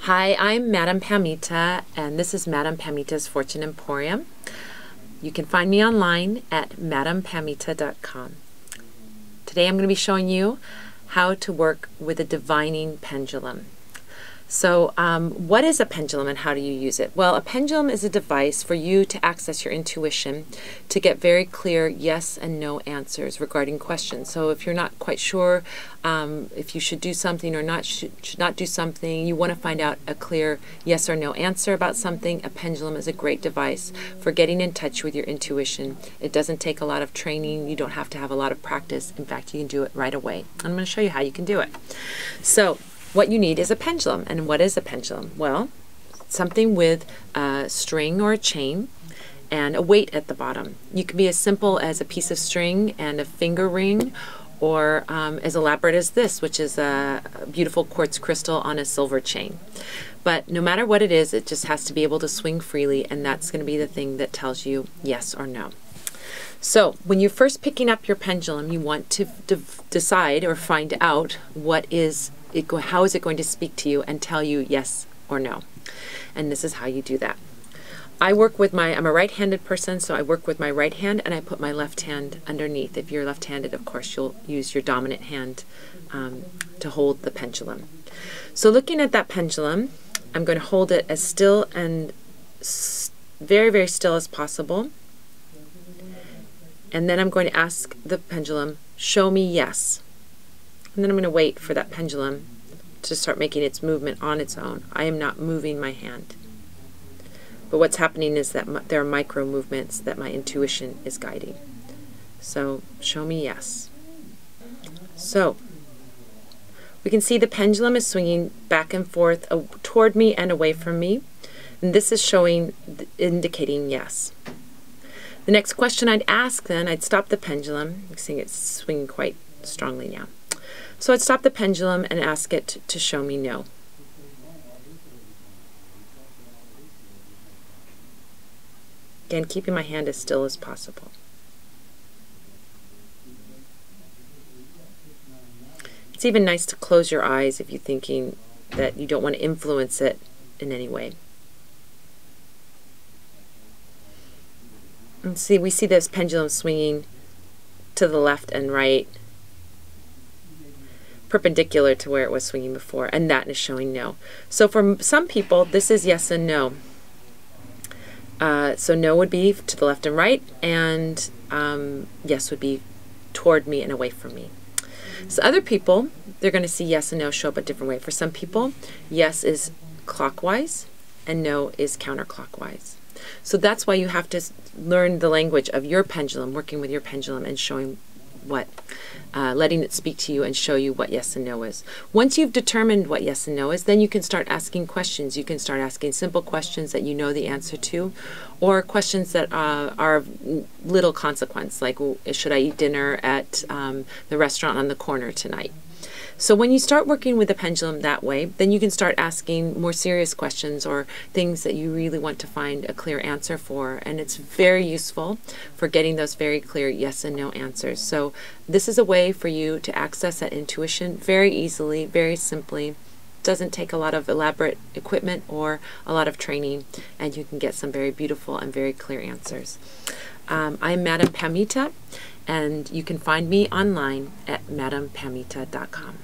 Hi, I'm Madame Pamita, and this is Madame Pamita's Fortune Emporium. You can find me online at madamepamita.com. Today I'm going to be showing you how to work with a divining pendulum. So what is a pendulum and how do you use it? Well, a pendulum is a device for you to access your intuition to get very clear yes and no answers regarding questions. So if you're not quite sure if you should do something or should not do something, you want to find out a clear yes or no answer about something, a pendulum is a great device for getting in touch with your intuition. It doesn't take a lot of training. You don't have to have a lot of practice. In fact, you can do it right away. I'm going to show you how you can do it. So what you need is a pendulum. And what is a pendulum? Well, something with a string or a chain and a weight at the bottom. You can be as simple as a piece of string and a finger ring, or as elaborate as this, which is a beautiful quartz crystal on a silver chain. But no matter what it is, it just has to be able to swing freely, and that's going to be the thing that tells you yes or no. So when you're first picking up your pendulum, you want to decide or find out how is it going to speak to you and tell you yes or no. And this is how you do that. I'm a right-handed person, so I work with my right hand and I put my left hand underneath. If you're left-handed, of course, you'll use your dominant hand to hold the pendulum. So looking at that pendulum, I'm going to hold it as still and very, very still as possible. And then I'm going to ask the pendulum, show me yes. And then I'm going to wait for that pendulum to start making its movement on its own. I am not moving my hand. But what's happening is that there are micro movements that my intuition is guiding. So show me yes. So we can see the pendulum is swinging back and forth toward me and away from me. And this is indicating yes. The next question I'd ask then, I'd stop the pendulum. You can see it's swinging quite strongly now. So I'd stop the pendulum and ask it to show me no. Again, keeping my hand as still as possible. It's even nice to close your eyes if you're thinking that you don't want to influence it in any way. And see, we see this pendulum swinging to the left and right, perpendicular to where it was swinging before, and that is showing no. So for some people, this is yes and no. So no would be to the left and right, and yes would be toward me and away from me. So other people, they're going to see yes and no show up a different way. For some people, yes is clockwise and no is counterclockwise. So that's why you have to learn the language of your pendulum, working with your pendulum and showing letting it speak to you and show you what yes and no is. Once you've determined what yes and no is, then you can start asking questions. You can start asking simple questions that you know the answer to, or questions that are of little consequence, like should I eat dinner at the restaurant on the corner tonight? So when you start working with the pendulum that way, then you can start asking more serious questions or things that you really want to find a clear answer for. And it's very useful for getting those very clear yes and no answers. So this is a way for you to access that intuition very easily, very simply. Doesn't take a lot of elaborate equipment or a lot of training, and you can get some very beautiful and very clear answers. I'm Madame Pamita, and you can find me online at madamepamita.com.